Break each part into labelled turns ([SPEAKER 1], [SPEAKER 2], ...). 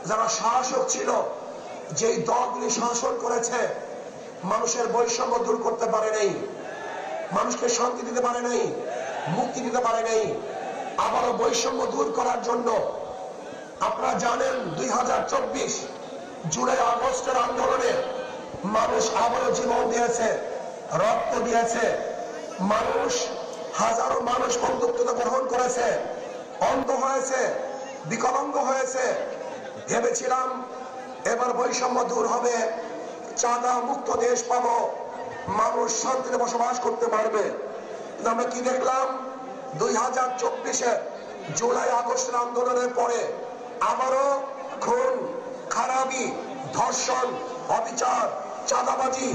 [SPEAKER 1] যারা শাসক ছিল, যেই দলগুলি শাসন করেছে, মানুষের বৈষম্য দূর করতে পারে নাই, মানুষকে শান্তি দিতে পারে নাই, মুক্তি দিতে পারে নাই। আবারও বৈষম্য দূর করার জন্য আপনারা জানেন 2024 জুলাই আগস্টের আন্দোলনে মানুষ আবারও জীবন দিয়েছে, রক্ত দিয়েছে। মানুষ, হাজারো মানুষ বন্ধুত্বতা গ্রহণ করেছে, অন্ধ হয়েছে, বিকলাঙ্গ হয়েছে। ভেবেছিলাম এবার বৈষম্য দূর হবে, চাঁদা মুক্ত দেশ পাবো, মানুষ শান্তিতে বসবাস করতে পারবে। কিন্তু আমরা কি দেখলাম? 2024 জুলাই আগস্টের আন্দোলনের পরে আবারও খুন, খারাপি, ধর্ষণ, অবিচার, চাঁদাবাজি,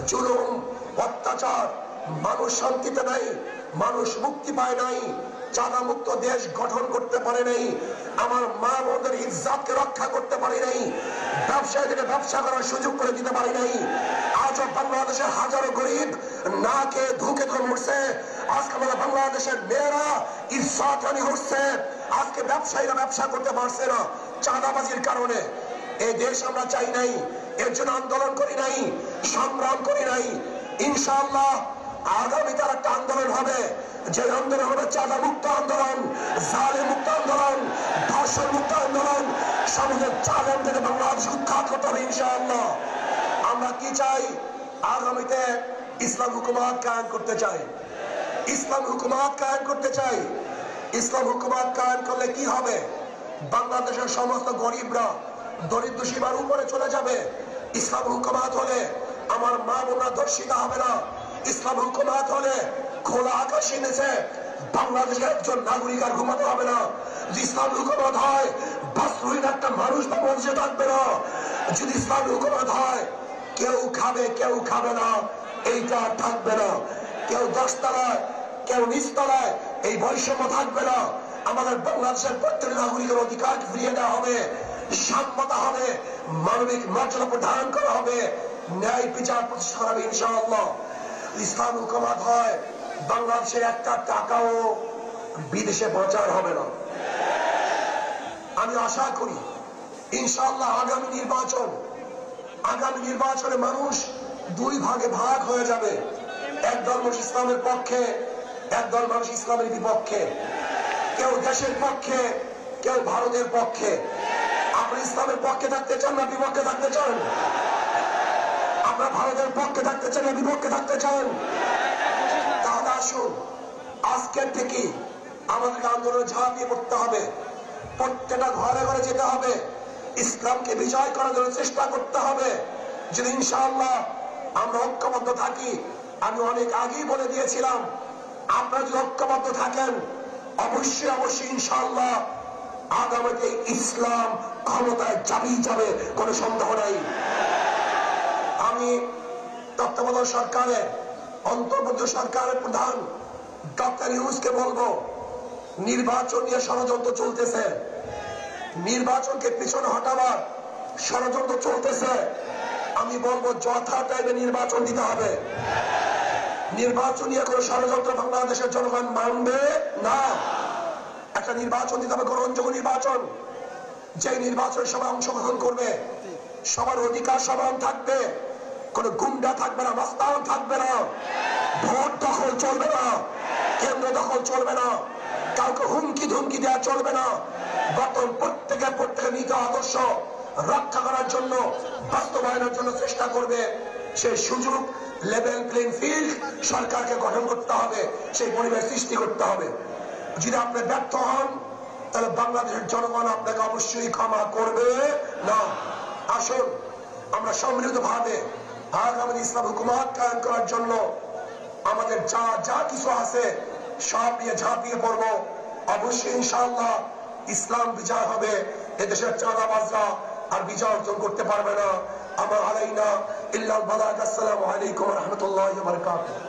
[SPEAKER 1] জুলুম, অত্যাচার। মানুষ শান্তিতে নাই, মানুষ মুক্তি পায় নাই, চাঁদা মুক্ত দেশ গঠন করতে পারে নাই, আমার মা বোনদের ইজ্জতকে রক্ষা করতে পারে নাই, ব্যবসায়ীদেরকে ব্যবসা করার সুযোগ করে দিতে পারে নাই। আজও বাংলাদেশের হাজারো গরিব না খেয়ে ধুকে ধরে মরছে। আজকে আমাদের বাংলাদেশের মেয়েরা ইজ্জতহানি হচ্ছে। আজকে ব্যবসায়ীরা ব্যবসা করতে পারছে না চাঁদাবাজির কারণে। এই দেশ আমরা চাই নাই, এর জন্য আন্দোলন করি নাই, সংগ্রাম করি নাই। ইনশাআল্লাহ আগামীতে একটা আন্দোলন হবে, যে আন্দোলন হবে চাঁদা মুক্ত আন্দোলন, জালেম মুক্ত আন্দোলন, ধর্ষণ মুক্ত আন্দোলন। সমাজের চাঁদা থেকে বাংলাদেশ উৎখাত করতে হবে ইনশাআল্লাহ। আমরা কি চাই? আগামীতে ইসলাম হুকুমত কায়েম করতে চাই, ইসলাম হুকুমত কায়েম করতে চাই। ইসলাম হুকুমত কায়েম করলে কি হবে? বাংলাদেশের সমস্ত গরিবরা দরিদ্র সীমার উপরে চলে যাবে। ইসলাম হুকুমত হলে আমার মা বোনরা ধর্ষিতা হবে না। ইসলাম হুকুমত হলে খোলা আকাশের নিচে বাংলাদেশের একজন নাগরিক আর ঘুমাতে হবে না। যদি ইসলাম হুকুমত হয়, বস্ত্রহীন একটা মানুষ বাংলাদেশে থাকবে না। যদি ইসলাম হুকুমত হয়, কেউ খাবে কেউ খাবে না, এইটা থাকবে না। কেউ 10 তলায়, কেউ নিচতলায়, এই বৈষম্য থাকবে না। আমাদের বাংলাদেশের প্রত্যেক নাগরিকের অধিকার ফিরিয়ে দেওয়া হবে, সাম্যতা হবে, মানবিক মর্যাদা প্রদান করা হবে, ন্যায় বিচার প্রতিষ্ঠা করা হবে ইনশাআল্লাহ। ইসলাম হুকুমত হয়, বাংলাদেশের একটা টাকাও বিদেশে পাচার হবে না। আমি আশা করি ইনশাআল্লাহ আগামী নির্বাচনে মানুষ 2 ভাগে ভাগ হয়ে যাবে। একদল মানুষ ইসলামের পক্ষে, একদল মানুষ ইসলামের বিপক্ষে। কেউ দেশের পক্ষে, কেউ ভারতের পক্ষে। আপনি ইসলামের পক্ষে থাকতে চান না বিপক্ষে থাকতে চান? আপনারা ভারতের পক্ষে থাকতে চান না বিপক্ষে থাকতে চান? তাহলে আসুন আজকের থেকে আমাদেরকে আন্দোলনে ঝাঁপিয়ে পড়তে হবে, প্রত্যেকটা ঘরে ঘরে যেতে হবে, ইসলামকে বিজয় করার জন্য চেষ্টা করতে হবে। যদি ইনশাআল্লাহ আমরা ঐক্যবদ্ধ থাকি, আমি অনেক আগেই বলে দিয়েছিলাম, আপনারা যদি ঐক্যবদ্ধ থাকেন অবশ্যই ইনশাআল্লাহ আগামীতে ইসলাম ক্ষমতায় যাবেই যাবে, কোনো সন্দেহ নাই। আমি তত্ত্বাবধায়ক সরকারের, অন্তর্বর্তী সরকারের প্রধান ডক্টর ইউনূসকে বলবো, নির্বাচন নিয়ে ষড়যন্ত্র চলতেছে, নির্বাচনকে পিছনে হটাবার ষড়যন্ত্র চলতেছে। আমি বলবো যথা টাইমে নির্বাচন দিতে হবে। নির্বাচন নিয়ে কোনো ষড়যন্ত্র বাংলাদেশের জনগণ মানবে না। একটা নির্বাচন দিতে হবে, গ্রহণযোগ্য নির্বাচন। যে নির্বাচনের সবাই অংশগ্রহণ করবে, সবার অধিকার সমান থাকবে, কোন গুন্ডা থাকবে না, মাস্তান থাকবে না, ভোট দখল চলবে না, কেন্দ্র দখল চলবে না, কাউকে হুমকি ধুমকি দেওয়া চলবে না। বর্তমান প্রত্যেকের নীত আদর্শ রক্ষা করার জন্য, বাস্তবায়নের জন্য চেষ্টা করবে। সেই সুযোগ, লেভেল প্লেইং ফিল্ড সরকারকে গঠন করতে হবে, সেই পরিবেশ সৃষ্টি করতে হবে। যদি আপনি ব্যর্থ হন, তাহলে বাংলাদেশের জনগণ আপনাকে অবশ্যই ক্ষমা করবে না। আসুন আমরা সম্মিলিত ভাবে আগামী ইসলাম হুকুমত কায়েম করার জন্য আমাদের যা কিছু আছে সব নিয়ে ঝাঁপিয়ে পড়বো। অবশ্যই ইনশাআল্লাহ ইসলাম বিজয় হবে, এদেশের চাঁদাবাজরা আর বিজয় অর্জন করতে পারবে না। আমার আলাইনা ইল্লাল বালাগ। আসসালামু আলাইকুম ওয়া রাহমাতুল্লাহি ওয়া বারাকাতুহু।